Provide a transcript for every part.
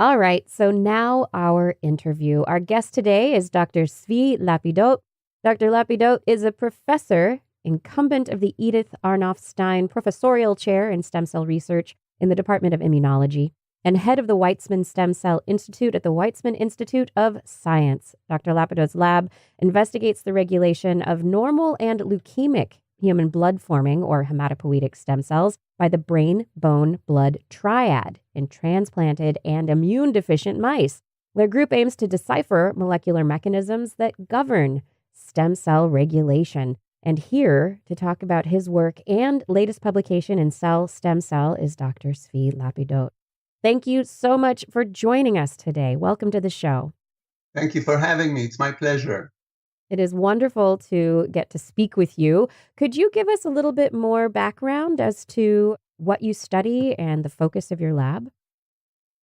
All right, so now our interview. Our guest today is Dr. Tsvee Lapidot. Dr. Lapidot is a professor, incumbent of the Edith Arnoff Stein Professorial Chair in Stem Cell Research in the Department of Immunology, and head of the Weizmann Stem Cell Institute at the Weizmann Institute of Science. Dr. Lapidot's lab investigates the regulation of normal and leukemic human blood forming or hematopoietic stem cells by the brain-bone-blood triad in transplanted and immune-deficient mice. Their group aims to decipher molecular mechanisms that govern stem cell regulation. And here to talk about his work and latest publication in Cell Stem Cell is Dr. Tsvee Lapidot. Thank you so much for joining us today. Welcome to the show. Thank you for having me. It's my pleasure. It is wonderful to get to speak with you. Could you give us a little bit more background as to what you study and the focus of your lab?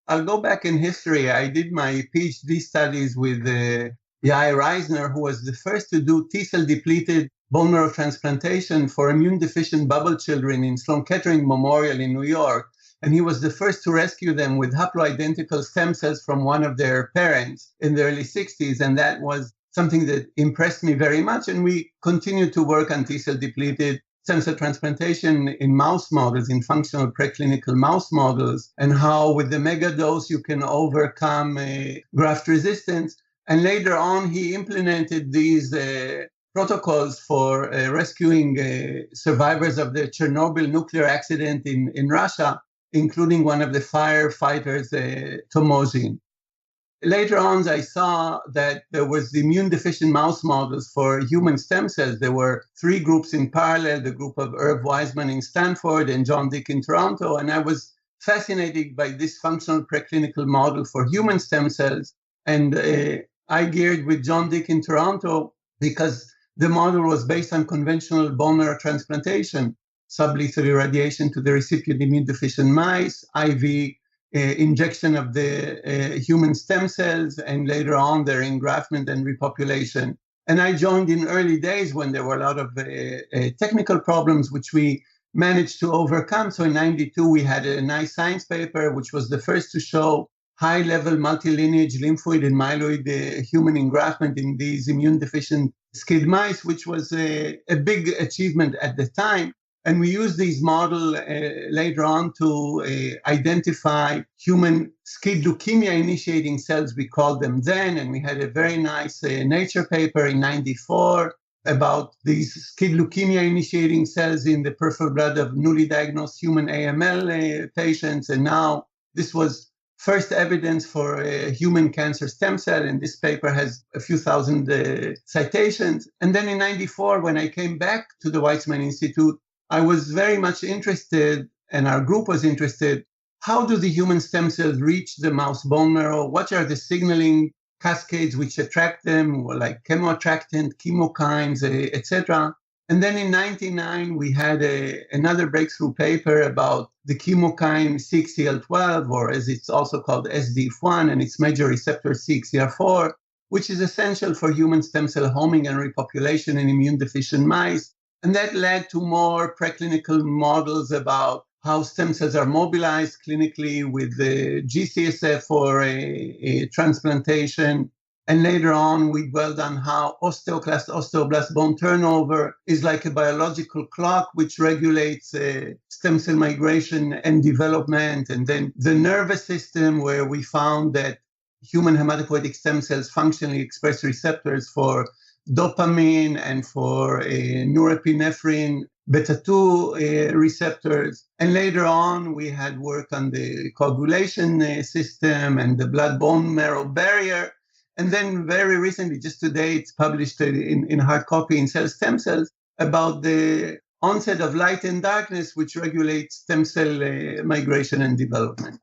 I'll go back in history. I did my PhD studies with Yair Reisner, who was the first to do T-cell depleted bone marrow transplantation for immune-deficient bubble children in Sloan Kettering Memorial in New York. And he was the first to rescue them with haploidentical stem cells from one of their parents in the early 60s. And that was something that impressed me very much. And we continue to work on T-cell depleted stem cell transplantation in mouse models, in functional preclinical mouse models, and how with the mega dose you can overcome graft resistance. And later on, he implemented these protocols for rescuing survivors of the Chernobyl nuclear accident in Russia, including one of the firefighters, Tomozin. Later on, I saw that there was the immune-deficient mouse models for human stem cells. There were three groups in parallel, the group of Irv Weizmann in Stanford and John Dick in Toronto. And I was fascinated by this functional preclinical model for human stem cells. And I geared with John Dick in Toronto because the model was based on conventional bone marrow transplantation, sublethal irradiation to the recipient immune-deficient mice, IV injection of the human stem cells, and later on their engraftment and repopulation. And I joined in early days when there were a lot of technical problems, which we managed to overcome. So in 92, we had a nice science paper, which was the first to show high-level multilineage lymphoid and myeloid human engraftment in these immune-deficient SCID mice, which was a big achievement at the time. And we used these models later on to identify human SCID leukemia-initiating cells, we called them then. And we had a very nice Nature paper in 94 about these SCID leukemia-initiating cells in the peripheral blood of newly diagnosed human AML patients. And now this was first evidence for a human cancer stem cell, and this paper has a few thousand citations. And then in 94, when I came back to the Weizmann Institute, I was very much interested, and our group was interested, how do the human stem cells reach the mouse bone marrow? What are the signaling cascades which attract them, like chemoattractant, chemokines, etc.? And then in 99, we had another breakthrough paper about the chemokine CXCL12, or as it's also called SDF1, and its major receptor CXCR4, which is essential for human stem cell homing and repopulation in immune-deficient mice. And that led to more preclinical models about how stem cells are mobilized clinically with the GCSF for a transplantation. And later on, we dwelled on how osteoblast bone turnover is like a biological clock which regulates stem cell migration and development. And then the nervous system, where we found that human hematopoietic stem cells functionally express receptors for dopamine and for norepinephrine beta-2 receptors. And later on, we had work on the coagulation system and the blood-bone marrow barrier. And then very recently, just today, it's published in hard copy in Cell Stem Cells about the onset of light and darkness, which regulates stem cell migration and development.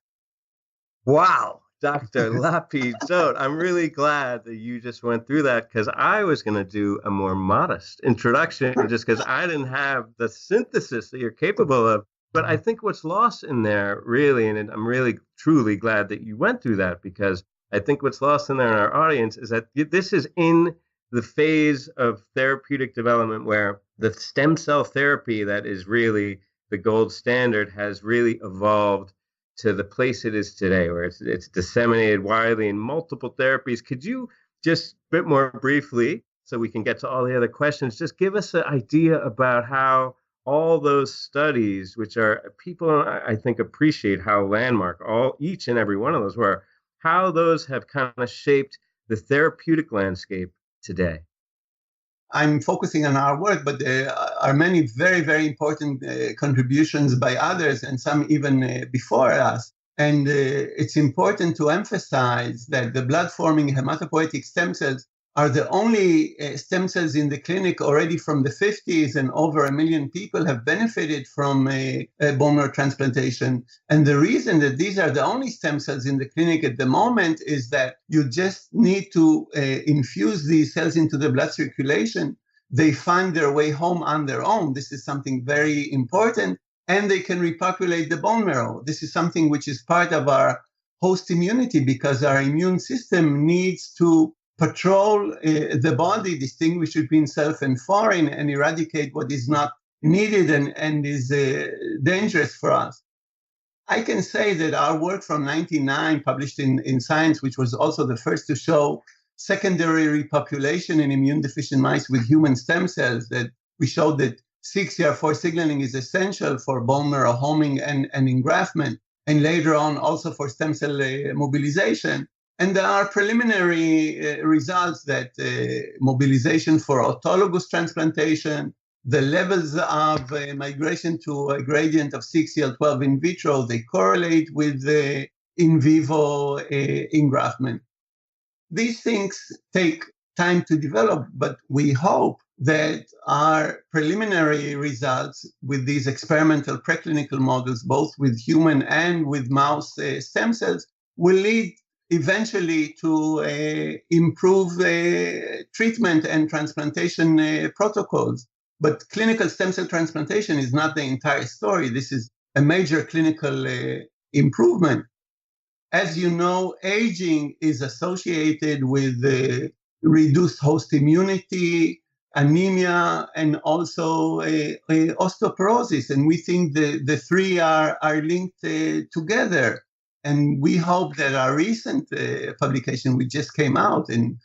Wow. Dr. Lapidot, I'm really glad that you just went through that, because I was going to do a more modest introduction just because I didn't have the synthesis that you're capable of. But I think what's lost in there really, and I'm really truly glad that you went through that, because I think what's lost in there in our audience is that this is in the phase of therapeutic development where the stem cell therapy that is really the gold standard has really evolved to the place it is today, where it's disseminated widely in multiple therapies. Could you just a bit more briefly, so we can get to all the other questions, just give us an idea about how all those studies, which are people, I think, appreciate how landmark each and every one of those were, how those have kind of shaped the therapeutic landscape today? I'm focusing on our work, but there are many very, very important contributions by others, and some even before us. And it's important to emphasize that the blood-forming hematopoietic stem cells are the only stem cells in the clinic already from the 50s, and over 1 million people have benefited from a bone marrow transplantation. And the reason that these are the only stem cells in the clinic at the moment is that you just need to infuse these cells into the blood circulation. They find their way home on their own. This is something very important. And they can repopulate the bone marrow. This is something which is part of our host immunity, because our immune system needs to patrol the body, distinguish between self and foreign, and eradicate what is not needed and is dangerous for us. I can say that our work from 1999, published in Science, which was also the first to show secondary repopulation in immune deficient mice with human stem cells, that we showed that CXCR4 signaling is essential for bone marrow homing and engraftment, and later on also for stem cell mobilization. And there are preliminary results that mobilization for autologous transplantation, the levels of migration to a gradient of CXCL12 in vitro, they correlate with the in vivo engraftment. These things take time to develop, but we hope that our preliminary results with these experimental preclinical models, both with human and with mouse stem cells, will lead eventually to improve treatment and transplantation protocols. But clinical stem cell transplantation is not the entire story. This is a major clinical improvement. As you know, aging is associated with reduced host immunity, anemia, and also osteoporosis. And we think the three are linked together. And we hope that our recent publication, which just came out, and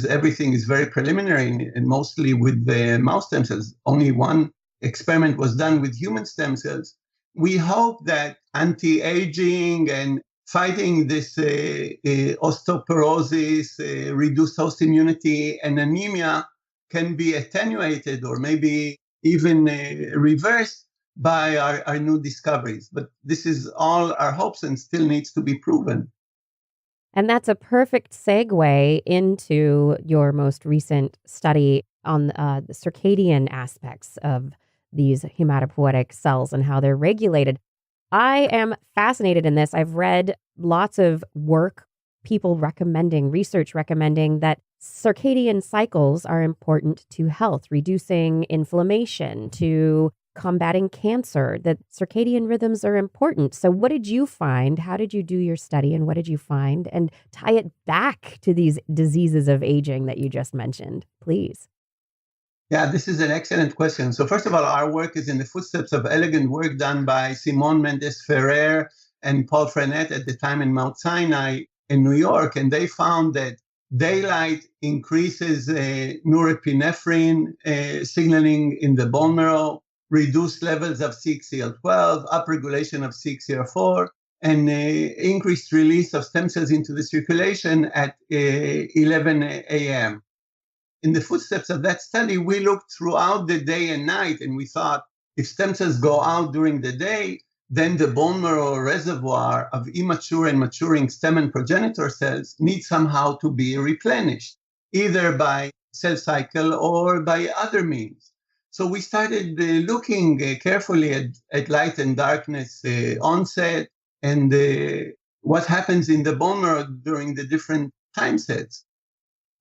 everything is very preliminary and mostly with the mouse stem cells. Only one experiment was done with human stem cells. We hope that anti-aging and fighting this osteoporosis, reduced host immunity, and anemia can be attenuated or maybe even reversed by our new discoveries. But this is all our hopes and still needs to be proven. And that's a perfect segue into your most recent study on the circadian aspects of these hematopoietic cells and how they're regulated. I am fascinated in this. I've read lots of work, people recommending, research recommending that circadian cycles are important to health, reducing inflammation, to combating cancer, that circadian rhythms are important. So what did you find? How did you do your study and what did you find? And tie it back to these diseases of aging that you just mentioned, please. Yeah, this is an excellent question. So first of all, our work is in the footsteps of elegant work done by Simon Mendes-Ferrer and Paul Frenette at the time in Mount Sinai in New York. And they found that daylight increases norepinephrine signaling in the bone marrow, reduced levels of CXCL12, upregulation of CXCR4, and increased release of stem cells into the circulation at 11 a.m. In the footsteps of that study, we looked throughout the day and night, and we thought if stem cells go out during the day, then the bone marrow reservoir of immature and maturing stem and progenitor cells needs somehow to be replenished, either by cell cycle or by other means. So we started looking carefully at light and darkness onset and what happens in the bone marrow during the different time sets.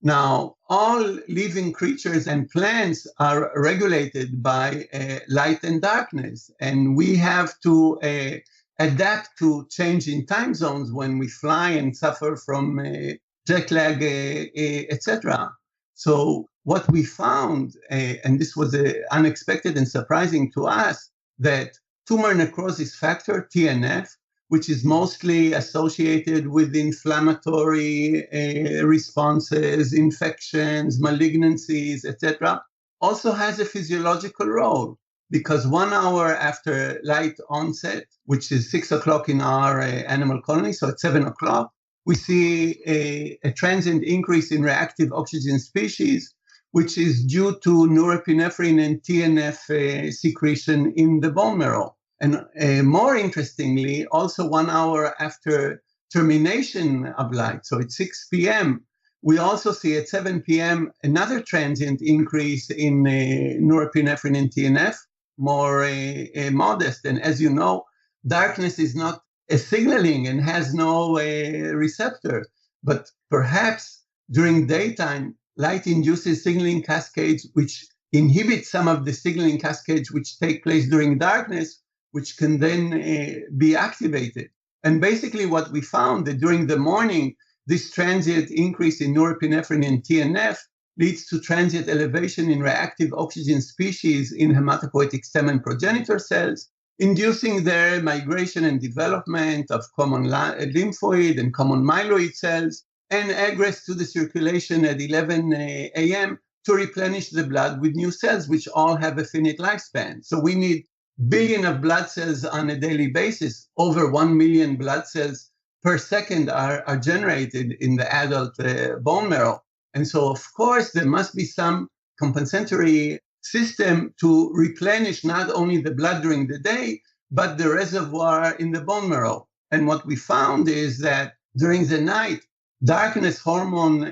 Now, all living creatures and plants are regulated by light and darkness, and we have to adapt to change in time zones when we fly and suffer from jet lag, etc. So what we found, and this was unexpected and surprising to us, that tumor necrosis factor, TNF, which is mostly associated with inflammatory responses, infections, malignancies, etc., also has a physiological role. Because 1 hour after light onset, which is 6 o'clock in our animal colony, so at 7 o'clock, we see a transient increase in reactive oxygen species, which is due to norepinephrine and TNF secretion in the bone marrow. And more interestingly, also 1 hour after termination of light, so at 6 p.m., we also see at 7 p.m. another transient increase in norepinephrine and TNF, more modest. And as you know, darkness is not a signaling and has no receptor. But perhaps during daytime, light induces signaling cascades which inhibit some of the signaling cascades which take place during darkness, which can then be activated. And basically what we found that during the morning, this transient increase in norepinephrine and TNF leads to transient elevation in reactive oxygen species in hematopoietic stem and progenitor cells, inducing their migration and development of common lymphoid and common myeloid cells, and egress to the circulation at 11 a.m. to replenish the blood with new cells, which all have a finite lifespan. So we need billion of blood cells on a daily basis. Over 1 million blood cells per second are generated in the adult bone marrow. And so, of course, there must be some compensatory system to replenish not only the blood during the day, but the reservoir in the bone marrow. And what we found is that during the night, darkness hormone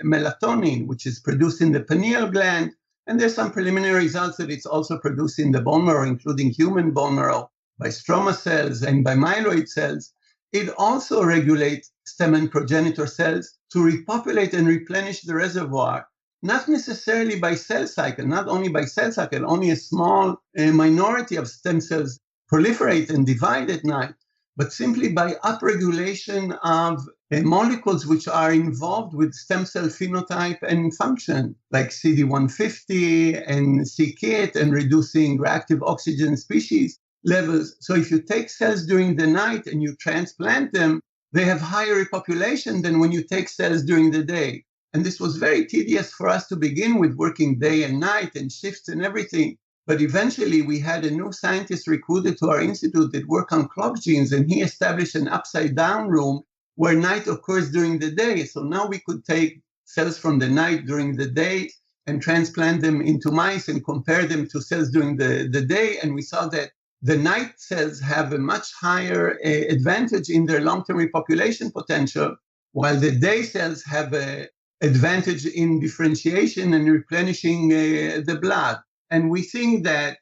melatonin, which is produced in the pineal gland, and there's some preliminary results that it's also produced in the bone marrow, including human bone marrow, by stroma cells and by myeloid cells. It also regulates stem and progenitor cells to repopulate and replenish the reservoir, not necessarily by cell cycle, not only by cell cycle, only a small minority of stem cells proliferate and divide at night, but simply by upregulation of molecules which are involved with stem cell phenotype and function, like CD150 and c-KIT, and reducing reactive oxygen species levels. So if you take cells during the night and you transplant them, they have higher repopulation than when you take cells during the day. And this was very tedious for us to begin with, working day and night and shifts and everything. But eventually we had a new scientist recruited to our institute that worked on clock genes, and he established an upside down room where night occurs during the day. So now we could take cells from the night during the day and transplant them into mice and compare them to cells during the day. And we saw that the night cells have a much higher advantage in their long-term repopulation potential, while the day cells have an advantage in differentiation and replenishing the blood. And we think that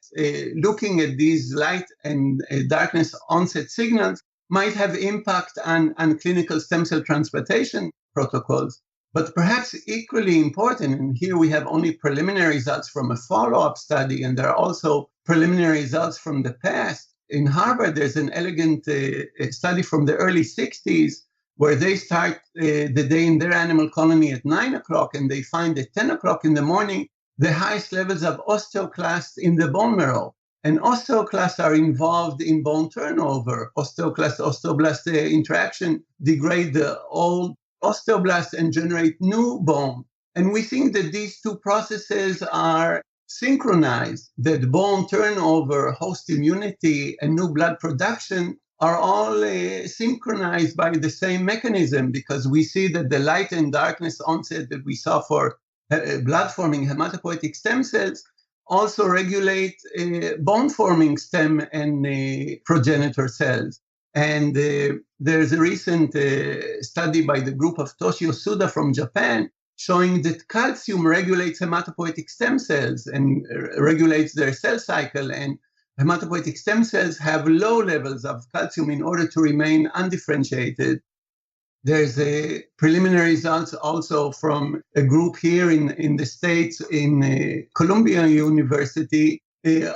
looking at these light and darkness onset signals might have impact on clinical stem cell transplantation protocols. But perhaps equally important, and here we have only preliminary results from a follow-up study, and there are also preliminary results from the past. In Harvard, there's an elegant study from the early 60s where they start the day in their animal colony at 9 o'clock, and they find at 10 o'clock in the morning the highest levels of osteoclasts in the bone marrow. And osteoclasts are involved in bone turnover. Osteoclast-osteoblast interaction degrade the old osteoblasts and generate new bone. And we think that these two processes are synchronized, that bone turnover, host immunity, and new blood production are all synchronized by the same mechanism, because we see that the light and darkness onset that we saw for blood-forming hematopoietic stem cells also regulate bone-forming stem and progenitor cells. And there's a recent study by the group of Toshio Suda from Japan showing that calcium regulates hematopoietic stem cells and regulates their cell cycle. And hematopoietic stem cells have low levels of calcium in order to remain undifferentiated. There's a preliminary results also from a group here in the States, in Columbia University,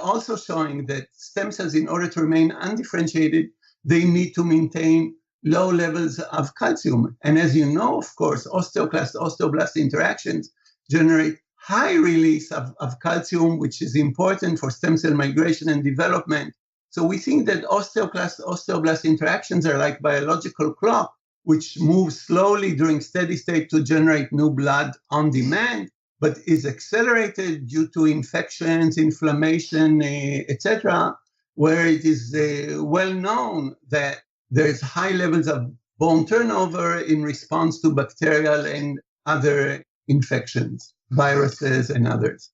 also showing that stem cells, in order to remain undifferentiated, they need to maintain low levels of calcium. And as you know, of course, osteoclast-osteoblast interactions generate high release of calcium, which is important for stem cell migration and development. So we think that osteoblast interactions are like biological clock, which moves slowly during steady state to generate new blood on demand, but is accelerated due to infections, inflammation, etc., where it is well known that there's high levels of bone turnover in response to bacterial and other infections, viruses and others.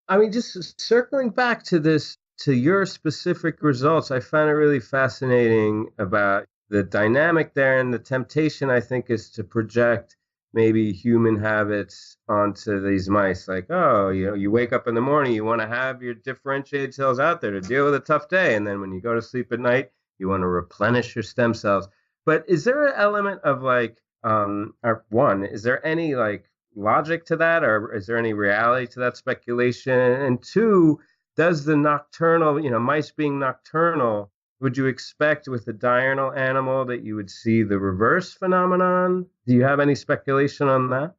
I mean, just circling back to this, to your specific results, I found it really fascinating about the dynamic there, and the temptation, I think, is to project maybe human habits onto these mice. Like, oh, you wake up in the morning, you want to have your differentiated cells out there to deal with a tough day. And then when you go to sleep at night, you want to replenish your stem cells. But is there an element of is there any logic to that, or is there any reality to that speculation? And two, does the nocturnal, mice being nocturnal, would you expect with a diurnal animal that you would see the reverse phenomenon? Do you have any speculation on that?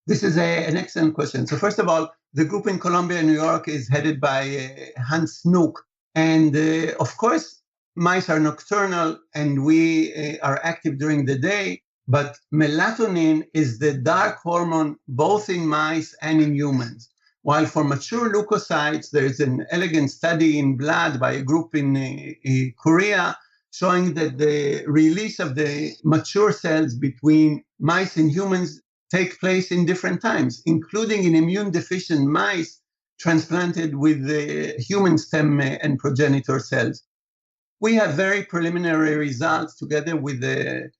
This is an excellent question. So first of all, the group in Columbia, New York is headed by Hans Snook. And of course, mice are nocturnal and we are active during the day, but melatonin is the dark hormone both in mice and in humans. While for mature leukocytes, there's an elegant study in blood by a group in Korea showing that the release of the mature cells between mice and humans take place in different times, including in immune deficient mice transplanted with the human stem and progenitor cells. We have very preliminary results together with a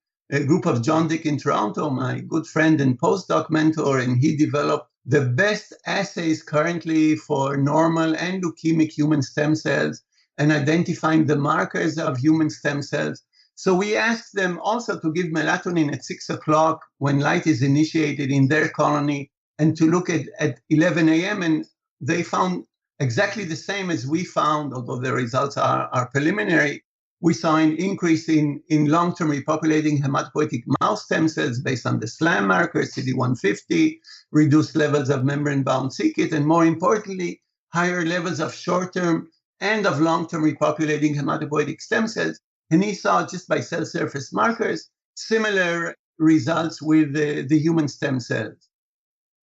group of John Dick in Toronto, my good friend and postdoc mentor, and he developed the best assays currently for normal and leukemic human stem cells and identifying the markers of human stem cells. So we asked them also to give melatonin at 6 o'clock when light is initiated in their colony and to look at 11 a.m. And they found exactly the same as we found, although the results are preliminary. We saw an increase in long-term repopulating hematopoietic mouse stem cells based on the SLAM marker, CD150, reduced levels of membrane-bound c-KIT, and more importantly, higher levels of short-term and of long-term repopulating hematopoietic stem cells. And he saw, just by cell surface markers, similar results with the human stem cells.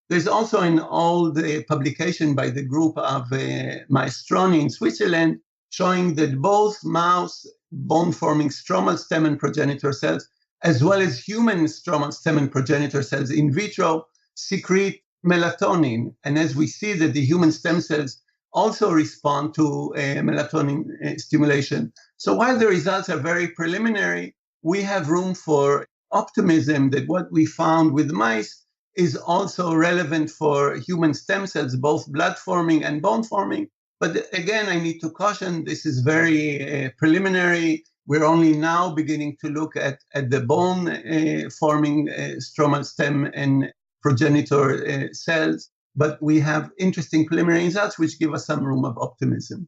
There's also an old publication by the group of Maestroni in Switzerland showing that both mouse bone-forming stromal stem and progenitor cells, as well as human stromal stem and progenitor cells in vitro, secrete melatonin. And as we see that the human stem cells also respond to melatonin stimulation. So while the results are very preliminary, we have room for optimism that what we found with mice is also relevant for human stem cells, both blood-forming and bone-forming. But again, I need to caution, this is very preliminary. We're only now beginning to look at the bone-forming stromal stem and progenitor cells, but we have interesting preliminary results which give us some room of optimism.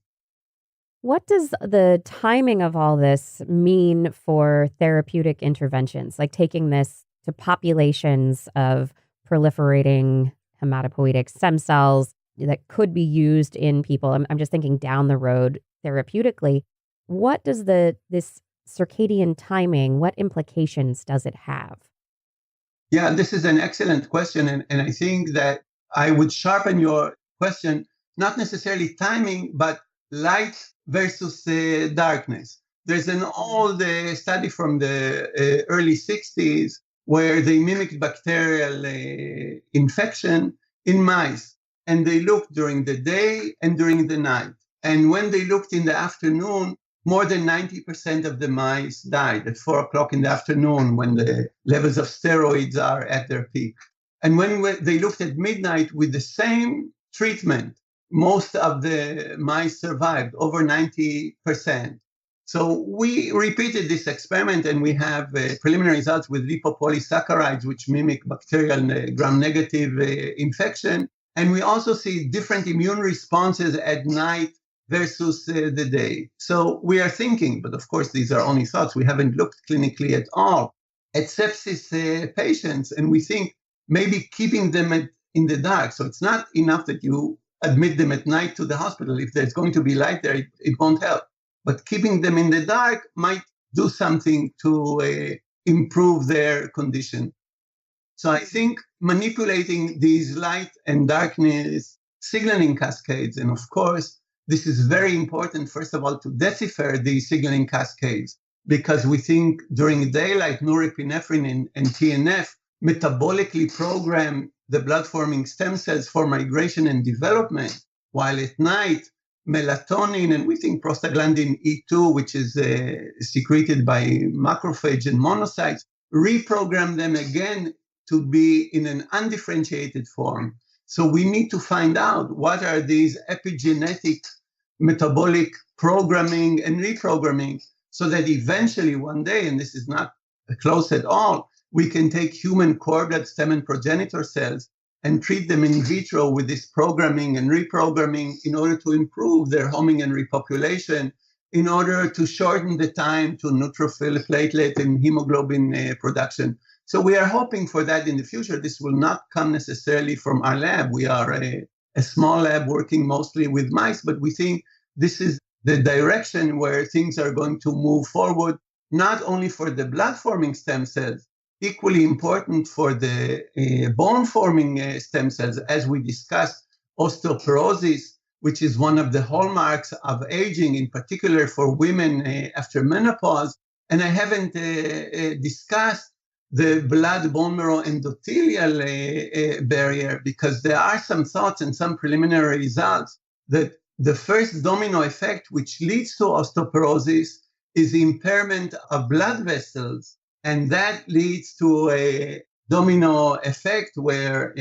What does the timing of all this mean for therapeutic interventions, like taking this to populations of proliferating hematopoietic stem cells that could be used in people? I'm just thinking down the road therapeutically. What does this circadian timing, what implications does it have? Yeah, this is an excellent question. And I think that I would sharpen your question, not necessarily timing, but light versus darkness. There's an old study from the early 60s where they mimicked bacterial infection in mice. And they looked during the day and during the night. And when they looked in the afternoon, more than 90% of the mice died at 4 o'clock in the afternoon when the levels of steroids are at their peak. And when they looked at midnight with the same treatment, most of the mice survived, over 90%. So we repeated this experiment and we have preliminary results with lipopolysaccharides, which mimic bacterial gram-negative infection. And we also see different immune responses at night versus the day. So we are thinking, but of course, these are only thoughts. We haven't looked clinically at all at sepsis patients. And we think maybe keeping them in the dark. So it's not enough that you admit them at night to the hospital. If there's going to be light there, it won't help. But keeping them in the dark might do something to improve their condition. So I think manipulating these light and darkness signaling cascades, and of course, this is very important, first of all, to decipher these signaling cascades, because we think during daylight, norepinephrine and TNF metabolically program the blood-forming stem cells for migration and development, while at night, melatonin and we think prostaglandin E2, which is secreted by macrophage and monocytes, reprogram them again to be in an undifferentiated form. So we need to find out what are these epigenetic metabolic programming and reprogramming so that eventually one day, and this is not close at all, we can take human cord blood stem and progenitor cells and treat them in vitro with this programming and reprogramming in order to improve their homing and repopulation, in order to shorten the time to neutrophil, platelet, and hemoglobin production. So we are hoping for that in the future. This will not come necessarily from our lab. We are a small lab working mostly with mice, but we think this is the direction where things are going to move forward, not only for the blood-forming stem cells, equally important for the bone-forming stem cells, as we discussed, osteoporosis, which is one of the hallmarks of aging, in particular for women after menopause. And I haven't discussed the blood-bone marrow endothelial barrier, because there are some thoughts and some preliminary results that the first domino effect, which leads to osteoporosis, is the impairment of blood vessels. And that leads to a domino effect where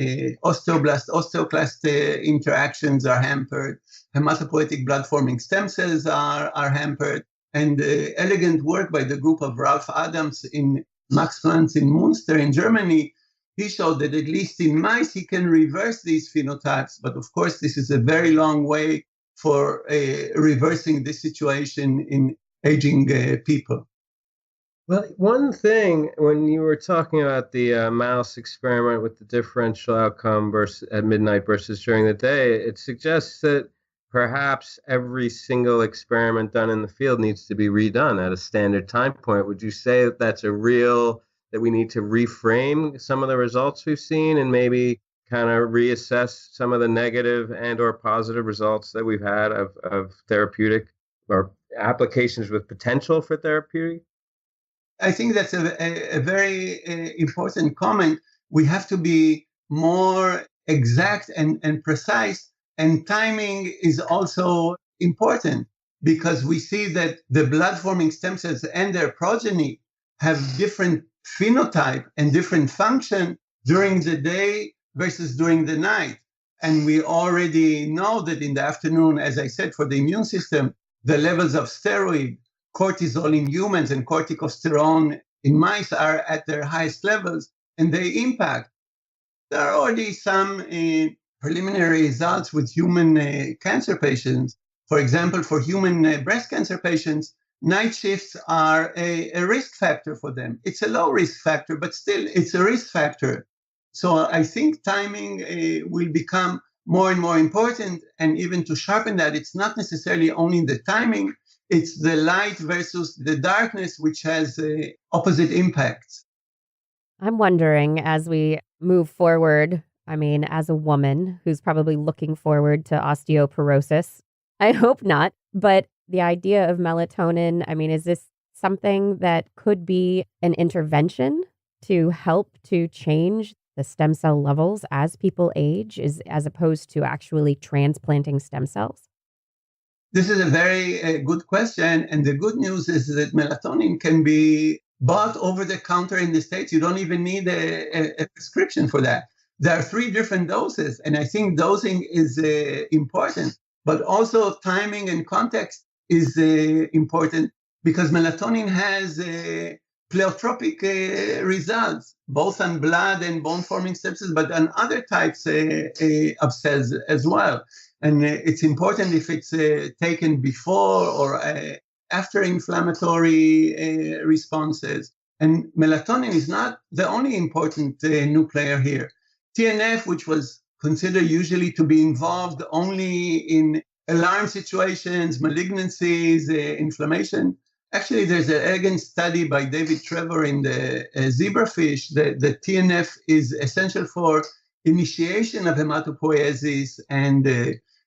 osteoblast-osteoclast interactions are hampered, hematopoietic blood-forming stem cells are hampered, and elegant work by the group of Ralph Adams in Max Planck in Münster in Germany, he showed that at least in mice, he can reverse these phenotypes. But of course, this is a very long way for reversing this situation in aging people. Well, one thing, when you were talking about the mouse experiment with the differential outcome at midnight versus during the day, it suggests that perhaps every single experiment done in the field needs to be redone at a standard time point. Would you say that that's that we need to reframe some of the results we've seen and maybe kind of reassess some of the negative and or positive results that we've had of therapeutic or applications with potential for therapeutic? I think that's a very important comment. We have to be more exact and precise, and timing is also important, because we see that the blood-forming stem cells and their progeny have different phenotype and different function during the day versus during the night. And we already know that in the afternoon, as I said, for the immune system, the levels of steroid, cortisol in humans and corticosterone in mice are at their highest levels, and they impact. There are already some preliminary results with human cancer patients. For example, for human breast cancer patients, night shifts are a risk factor for them. It's a low risk factor, but still it's a risk factor. So I think timing will become more and more important. And even to sharpen that, it's not necessarily only the timing, it's the light versus the darkness, which has opposite impacts. I'm wondering, as we move forward, I mean, as a woman who's probably looking forward to osteoporosis, I hope not, but the idea of melatonin, I mean, is this something that could be an intervention to help to change the stem cell levels as people age, as opposed to actually transplanting stem cells? This is a very good question. And the good news is that melatonin can be bought over the counter in the States. You don't even need a prescription for that. There are 3 different doses. And I think dosing is important, but also timing and context is important, because melatonin has pleiotropic results, both on blood and bone-forming stem cells, but on other types of cells as well. And it's important if it's taken before or after inflammatory responses. And melatonin is not the only important new player here. TNF, which was considered usually to be involved only in alarm situations, malignancies, inflammation. Actually, there's an elegant study by David Trevor in the zebrafish that the TNF is essential for initiation of hematopoiesis, and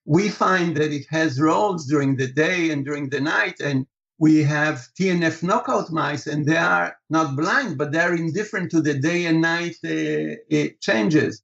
we find that it has roles during the day and during the night. And we have TNF knockout mice, and they are not blind, but they're indifferent to the day and night changes.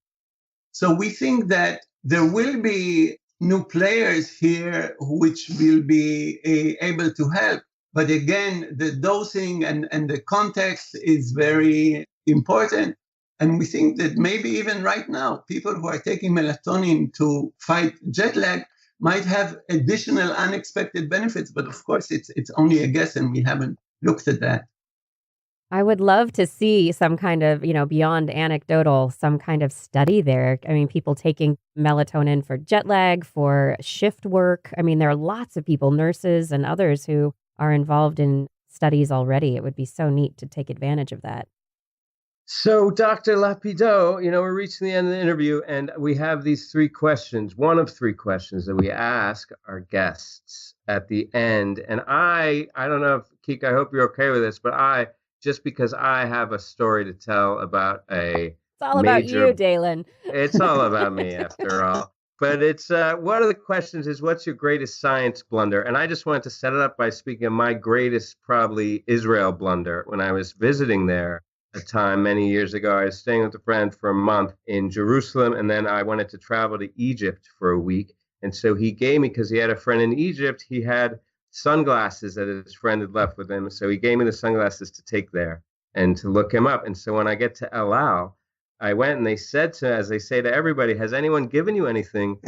So we think that there will be new players here which will be able to help. But again, the dosing and the context is very important. And we think that maybe even right now, people who are taking melatonin to fight jet lag might have additional unexpected benefits. But of course, it's only a guess, and we haven't looked at that. I would love to see some kind of, beyond anecdotal, some kind of study there. I mean, people taking melatonin for jet lag, for shift work. I mean, there are lots of people, nurses and others, who are involved in studies already. It would be so neat to take advantage of that. So, Dr. Lapidot, we're reaching the end of the interview, and we have these three questions, one of three questions that we ask our guests at the end. And I don't know if, Keek, I hope you're okay with this, but just because I have a story to tell about It's all about you, Dalen. It's all about me, after all. But it's one of the questions is, what's your greatest science blunder? And I just wanted to set it up by speaking of my greatest, probably, Israel blunder. When I was visiting there a time many years ago, I was staying with a friend for a month in Jerusalem, and then I wanted to travel to Egypt for a week. And so he gave me, because he had a friend in Egypt, he had sunglasses that his friend had left with him. So he gave me the sunglasses to take there and to look him up. And so when I get to El Al, I went and they said as they say to everybody, has anyone given you anything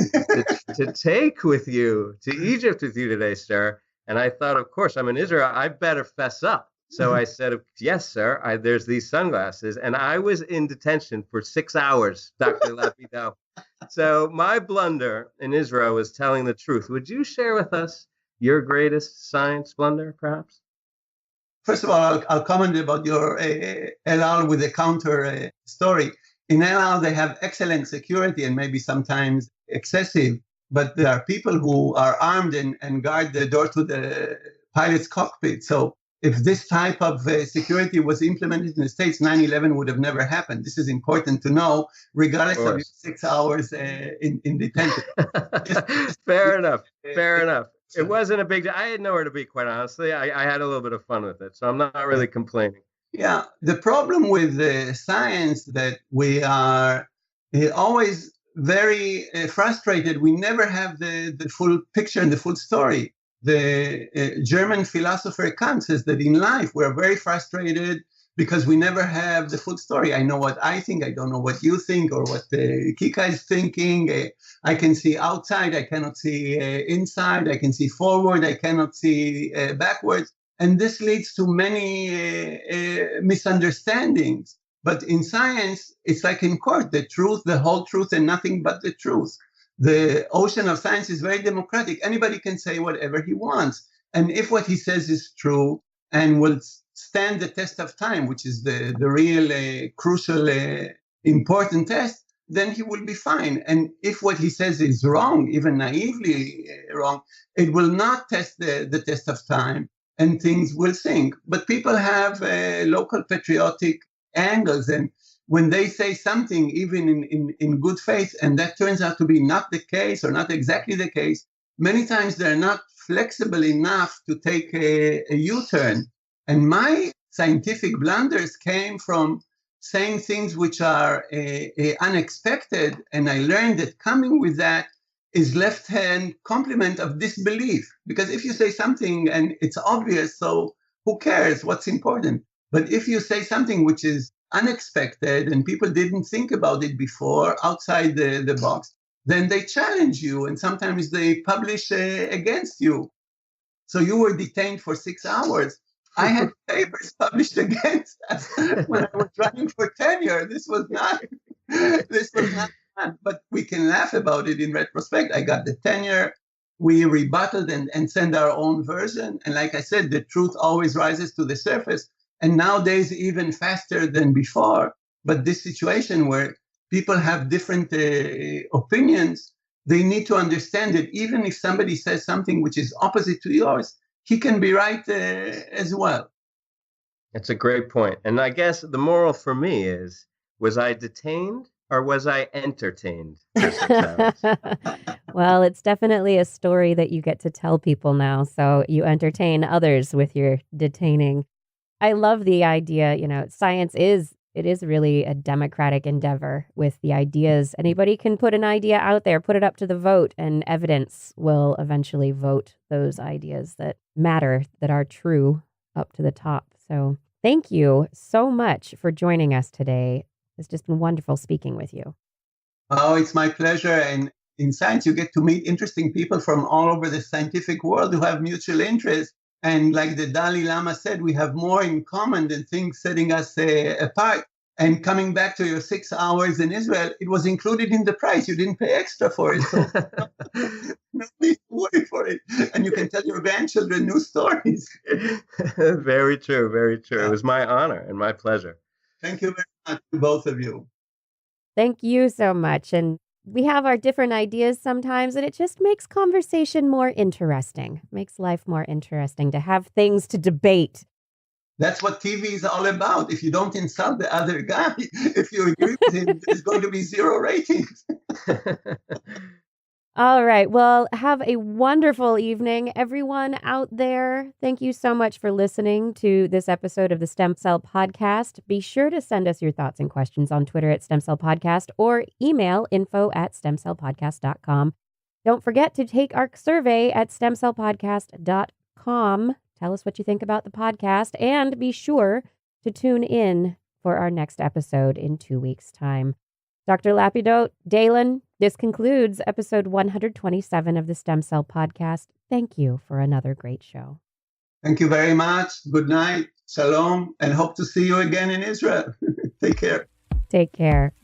to take with you to Egypt with you today, sir? And I thought, of course, I'm in Israel. I better fess up. So I said, yes, sir, there's these sunglasses. And I was in detention for 6 hours, Dr. Lapidot. So my blunder in Israel was telling the truth. Would you share with us your greatest science blunder, perhaps? First of all, I'll comment about your El Al with a counter story. In El Al, they have excellent security and maybe sometimes excessive, but there are people who are armed and guard the door to the pilot's cockpit. So if this type of security was implemented in the States, 9/11 would have never happened. This is important to know, regardless of your 6 hours in detention. Fair enough. It wasn't a big deal. I had nowhere to be, quite honestly. I had a little bit of fun with it, so I'm not really complaining. Yeah, the problem with science that we are always very frustrated. We never have the full picture and the full story. The German philosopher Kant says that in life we're very frustrated because we never have the full story. I know what I think. I don't know what you think or what Kika is thinking. I can see outside. I cannot see inside. I can see forward. I cannot see backwards. And this leads to many misunderstandings. But in science, it's like in court, the truth, the whole truth, and nothing but the truth. The ocean of science is very democratic. Anybody can say whatever he wants. And if what he says is true and will stand the test of time, which is the real crucial, important test, then he will be fine. And if what he says is wrong, even naively wrong, it will not test the test of time and things will sink. But people have local patriotic angles, and when they say something, even in good faith, and that turns out to be not the case or not exactly the case, many times they're not flexible enough to take a U-turn. And my scientific blunders came from saying things which are unexpected, and I learned that coming with that is left-hand complement of disbelief. Because if you say something and it's obvious, so who cares? What's important? But if you say something which is unexpected and people didn't think about it before, outside the box, then they challenge you and sometimes they publish against you. So you were detained for 6 hours. I had papers published against us when I was running for tenure. This was not fun, but we can laugh about it in retrospect. I got the tenure. We rebutted and sent our own version. And like I said, the truth always rises to the surface. And nowadays, even faster than before. But this situation where people have different opinions, they need to understand that even if somebody says something which is opposite to yours, he can be right as well. It's a great point. And I guess the moral for me is, was I detained or was I entertained for 6 hours? Well, it's definitely a story that you get to tell people now. So you entertain others with your detaining. I love the idea, science is really a democratic endeavor with the ideas. Anybody can put an idea out there, put it up to the vote, and evidence will eventually vote those ideas that matter, that are true, up to the top. So thank you so much for joining us today. It's just been wonderful speaking with you. Oh, it's my pleasure. And in science, you get to meet interesting people from all over the scientific world who have mutual interests. And like the Dalai Lama said, we have more in common than things setting us apart. And coming back to your 6 hours in Israel, it was included in the price. You didn't pay extra for it. So no need to worry for it. And you can tell your grandchildren new stories. Very true. Very true. It was my honor and my pleasure. Thank you very much to both of you. Thank you so much. And we have our different ideas sometimes, and it just makes conversation more interesting, makes life more interesting to have things to debate. That's what TV is all about. If you don't insult the other guy, if you agree with him, there's going to be 0 ratings. All right. Well, have a wonderful evening, everyone out there. Thank you so much for listening to this episode of the Stem Cell Podcast. Be sure to send us your thoughts and questions on Twitter at Stem Cell Podcast or email info@stemcellpodcast.com. Don't forget to take our survey at stemcellpodcast.com. Tell us what you think about the podcast, and be sure to tune in for our next episode in 2 weeks' time. Dr. Lapidot, Dalen, this concludes episode 127 of the Stem Cell Podcast. Thank you for another great show. Thank you very much. Good night. Shalom. And hope to see you again in Israel. Take care. Take care.